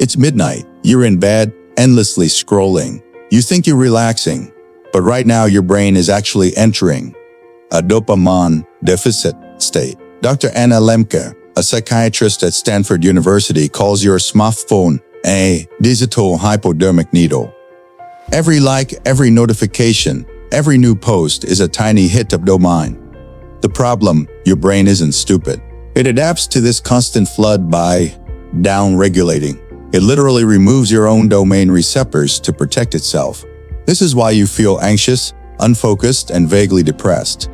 It's midnight, you're in bed, endlessly scrolling. You think you're relaxing, but right now your brain is actually entering a dopamine deficit state. Dr. Anna Lembke, a psychiatrist at Stanford University, calls your smartphone a digital hypodermic needle. Every like, every notification, every new post is a tiny hit of dopamine. The problem, your brain isn't stupid. It adapts to this constant flood by down-regulating. It literally removes your own domain receptors to protect itself. This is why you feel anxious, unfocused, and vaguely depressed.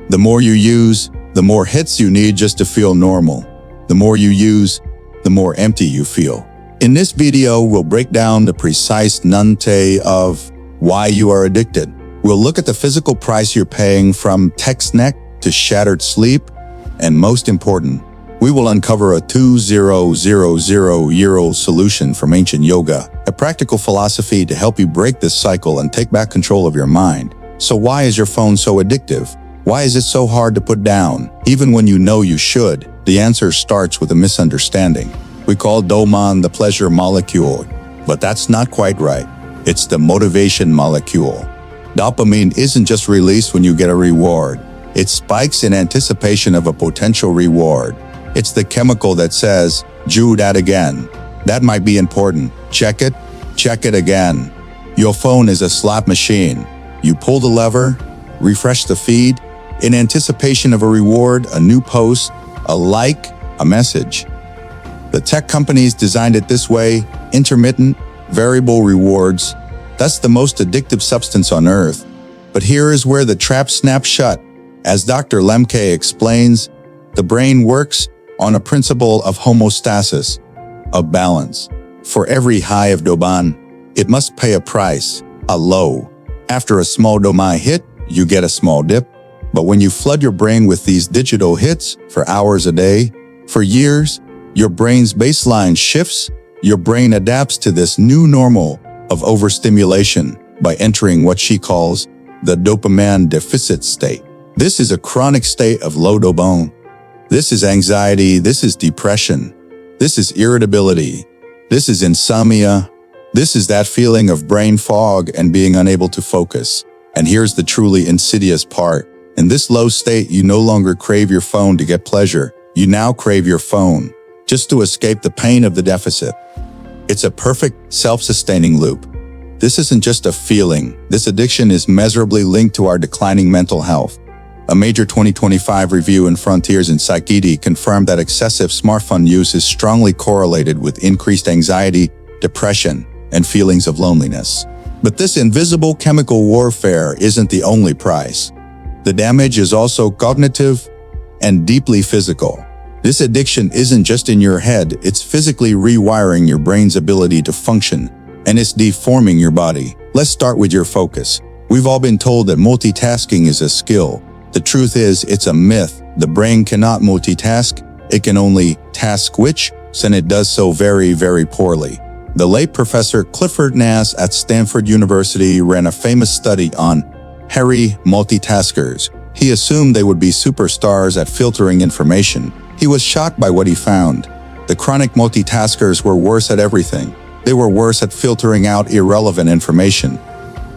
The more you use, the more hits you need just to feel normal. The more you use, the more empty you feel. In this video, we'll break down the precise nuance of why you are addicted. We'll look at the physical price you're paying, from text neck to shattered sleep, and most important, we will uncover a 2000-year-old solution from ancient yoga, a practical philosophy to help you break this cycle and take back control of your mind. So why is your phone so addictive? Why is it so hard to put down, even when you know you should? The answer starts with a misunderstanding. We call dopamine the pleasure molecule, but that's not quite right. It's the motivation molecule. Dopamine isn't just released when you get a reward. It spikes in anticipation of a potential reward. It's the chemical that says, "Do that again. That might be important. Check it again." Your phone is a slot machine. You pull the lever, refresh the feed, in anticipation of a reward, a new post, a like, a message. The tech companies designed it this way: intermittent, variable rewards. That's the most addictive substance on earth. But here is where the trap snaps shut. As Dr. Lembke explains, the brain works on a principle of homeostasis, of balance. For every high of dopamine, it must pay a price, a low. After a small dopamine hit, you get a small dip. But when you flood your brain with these digital hits for hours a day, for years, your brain's baseline shifts. Your brain adapts to this new normal of overstimulation by entering what she calls the dopamine deficit state. This is a chronic state of low dopamine. This is anxiety, this is depression, this is irritability, this is insomnia, this is that feeling of brain fog and being unable to focus. And here's the truly insidious part. In this low state, you no longer crave your phone to get pleasure. You now crave your phone just to escape the pain of the deficit. It's a perfect self-sustaining loop. This isn't just a feeling. This addiction is measurably linked to our declining mental health. A major 2025 review in Frontiers in Psychiatry confirmed that excessive smartphone use is strongly correlated with increased anxiety, depression, and feelings of loneliness. But this invisible chemical warfare isn't the only price. The damage is also cognitive and deeply physical. This addiction isn't just in your head, it's physically rewiring your brain's ability to function, and it's deforming your body. Let's start with your focus. We've all been told that multitasking is a skill. The truth is, it's a myth. The brain cannot multitask. It can only task switch, and it does so very, very poorly. The late Professor Clifford Nass at Stanford University ran a famous study on hairy multitaskers. He assumed they would be superstars at filtering information. He was shocked by what he found. The chronic multitaskers were worse at everything. They were worse at filtering out irrelevant information.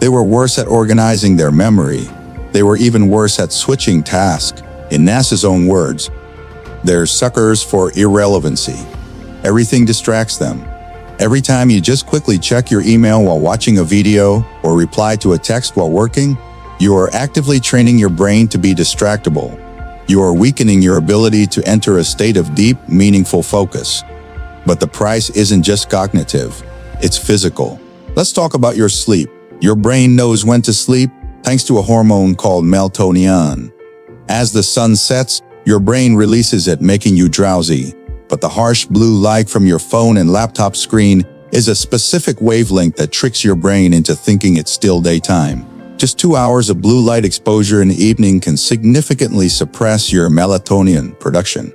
They were worse at organizing their memory. They were even worse at switching tasks. In Nass's own words, they're suckers for irrelevancy. Everything distracts them. Every time you just quickly check your email while watching a video or reply to a text while working, you are actively training your brain to be distractible. You are weakening your ability to enter a state of deep, meaningful focus. But the price isn't just cognitive, it's physical. Let's talk about your sleep. Your brain knows when to sleep thanks to a hormone called melatonin. As the sun sets, your brain releases it, making you drowsy. But the harsh blue light from your phone and laptop screen is a specific wavelength that tricks your brain into thinking it's still daytime. Just 2 hours of blue light exposure in the evening can significantly suppress your melatonin production.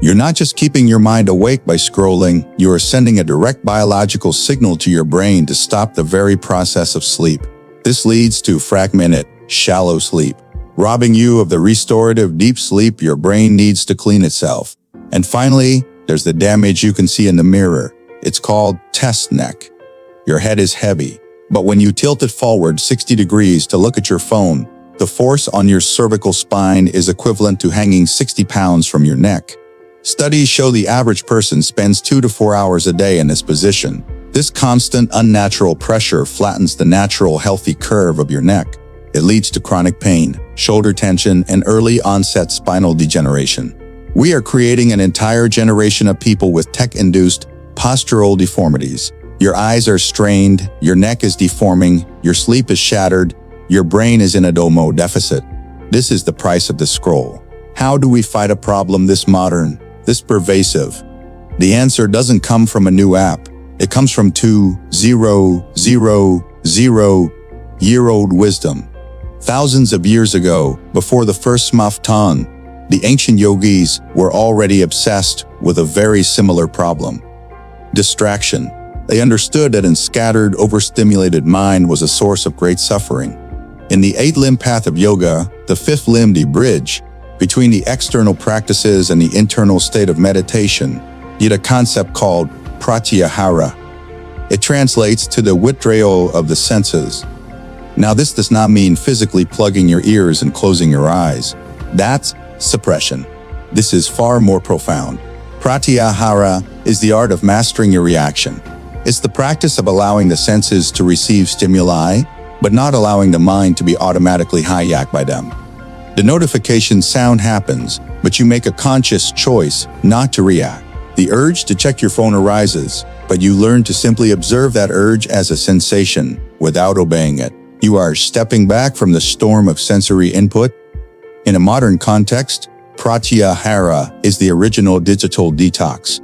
You're not just keeping your mind awake by scrolling, you are sending a direct biological signal to your brain to stop the very process of sleep. This leads to fragmented, shallow sleep, robbing you of the restorative deep sleep your brain needs to clean itself. And finally, there's the damage you can see in the mirror. It's called test neck. Your head is heavy, but when you tilt it forward 60 degrees to look at your phone, the force on your cervical spine is equivalent to hanging 60 pounds from your neck. Studies show the average person spends 2 to 4 hours a day in this position. This constant, unnatural pressure flattens the natural, healthy curve of your neck. It leads to chronic pain, shoulder tension, and early onset spinal degeneration. We are creating an entire generation of people with tech-induced postural deformities. Your eyes are strained, your neck is deforming, your sleep is shattered, your brain is in a dopamine deficit. This is the price of the scroll. How do we fight a problem this modern, this pervasive? The answer doesn't come from a new app. It comes from 2,000-year-old wisdom. Thousands of years ago, before the first smartphone, the ancient yogis were already obsessed with a very similar problem: distraction. They understood that a scattered, overstimulated mind was a source of great suffering. In the 8-limb path of yoga, the 5th limb, the bridge between the external practices and the internal state of meditation, yet a concept called Pratyahara. It translates to the withdrawal of the senses. Now, this does not mean physically plugging your ears and closing your eyes. That's suppression. This is far more profound. Pratyahara is the art of mastering your reaction. It's the practice of allowing the senses to receive stimuli, but not allowing the mind to be automatically hijacked by them. The notification sound happens, but you make a conscious choice not to react. The urge to check your phone arises, but you learn to simply observe that urge as a sensation without obeying it. You are stepping back from the storm of sensory input. In a modern context, Pratyahara is the original digital detox.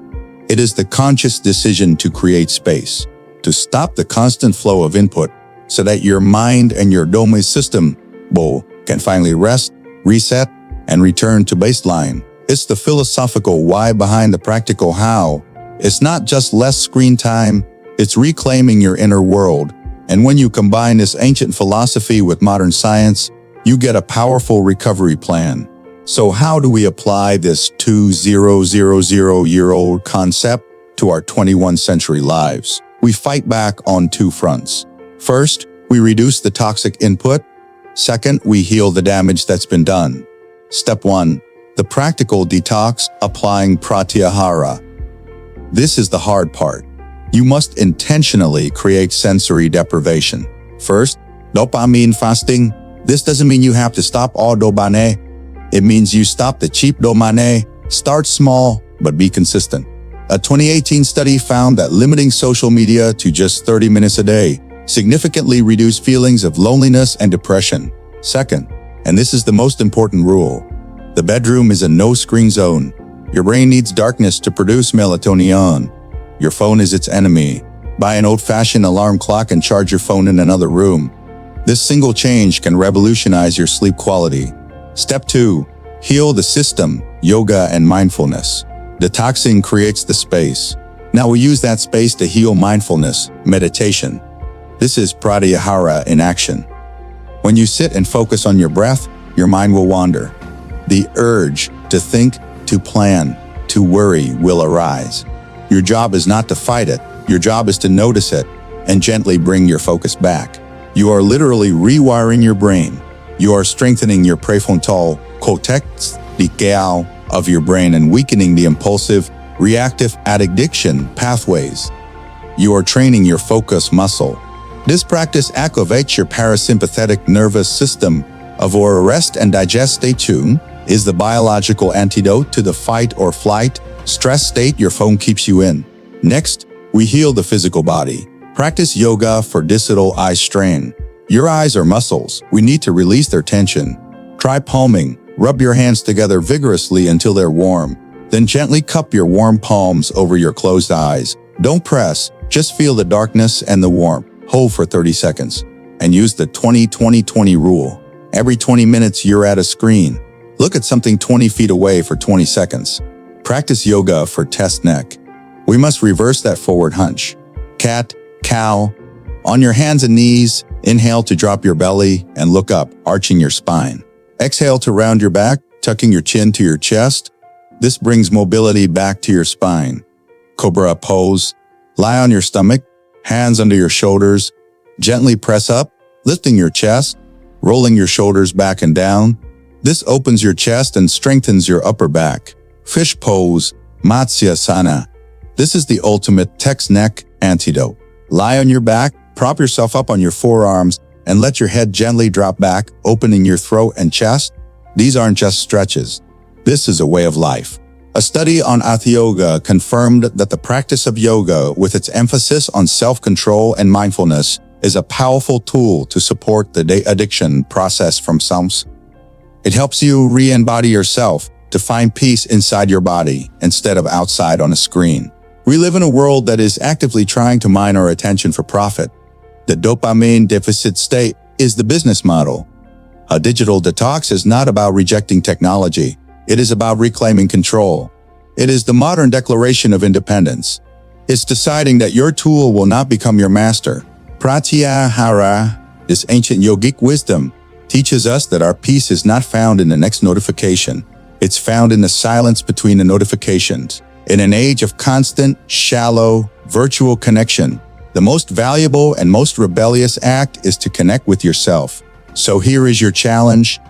It is the conscious decision to create space, to stop the constant flow of input so that your mind and your dopamine system can finally rest, reset, and return to baseline. It's the philosophical why behind the practical how. It's not just less screen time, it's reclaiming your inner world. And when you combine this ancient philosophy with modern science, you get a powerful recovery plan. So how do we apply this 2,000-year-old concept to our 21st century lives? We fight back on 2 fronts. First, we reduce the toxic input. Second, we heal the damage that's been done. Step 1. The practical detox, applying Pratyahara. This is the hard part. You must intentionally create sensory deprivation. First, dopamine fasting. This doesn't mean you have to stop all dopamine. It means you stop the cheap dopamine. Start small, but be consistent. A 2018 study found that limiting social media to just 30 minutes a day significantly reduced feelings of loneliness and depression. Second, and this is the most important rule, the bedroom is a no-screen zone. Your brain needs darkness to produce melatonin. Your phone is its enemy. Buy an old-fashioned alarm clock and charge your phone in another room. This single change can revolutionize your sleep quality. Step 2. Heal the system, yoga and mindfulness. Detoxing creates the space. Now we use that space to heal mindfulness, meditation. This is Pratyahara in action. When you sit and focus on your breath, your mind will wander. The urge to think, to plan, to worry will arise. Your job is not to fight it. Your job is to notice it and gently bring your focus back. You are literally rewiring your brain. You are strengthening your prefrontal cortex, the gal of your brain, and weakening the impulsive, reactive addiction pathways. You are training your focus muscle. This practice activates your parasympathetic nervous system. Avoid rest and digest state 2 is the biological antidote to the fight or flight stress state your phone keeps you in. Next, we heal the physical body. Practice yoga for distal eye strain. Your eyes are muscles. We need to release their tension. Try palming. Rub your hands together vigorously until they're warm. Then gently cup your warm palms over your closed eyes. Don't press, just feel the darkness and the warmth. Hold for 30 seconds. And use the 20-20-20 rule. Every 20 minutes you're at a screen. Look at something 20 feet away for 20 seconds. Practice yoga for test neck. We must reverse that forward hunch. Cat, cow. On your hands and knees, inhale to drop your belly and look up, arching your spine. Exhale to round your back, tucking your chin to your chest. This brings mobility back to your spine. Cobra pose. Lie on your stomach, hands under your shoulders, gently press up, lifting your chest, rolling your shoulders back and down. This opens your chest and strengthens your upper back. Fish pose, Matsyasana. This is the ultimate text neck antidote. Lie on your back, prop yourself up on your forearms, and let your head gently drop back, opening your throat and chest. These aren't just stretches. This is a way of life. A study on Hatha Yoga confirmed that the practice of yoga, with its emphasis on self-control and mindfulness, is a powerful tool to support the addiction process from SOMS. It helps you re-embody yourself to find peace inside your body instead of outside on a screen. We live in a world that is actively trying to mine our attention for profit. The dopamine deficit state is the business model. A digital detox is not about rejecting technology. It is about reclaiming control. It is the modern declaration of independence. It's deciding that your tool will not become your master. Pratyahara, this ancient yogic wisdom, teaches us that our peace is not found in the next notification. It's found in the silence between the notifications. In an age of constant, shallow, virtual connection, the most valuable and most rebellious act is to connect with yourself. So here is your challenge.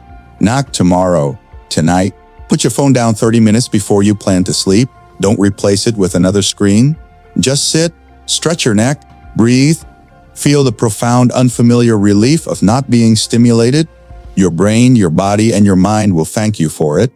Not tomorrow, tonight. Put your phone down 30 minutes before you plan to sleep. Don't replace it with another screen. Just sit, stretch your neck, breathe. Feel the profound, unfamiliar relief of not being stimulated. Your brain, your body, and your mind will thank you for it.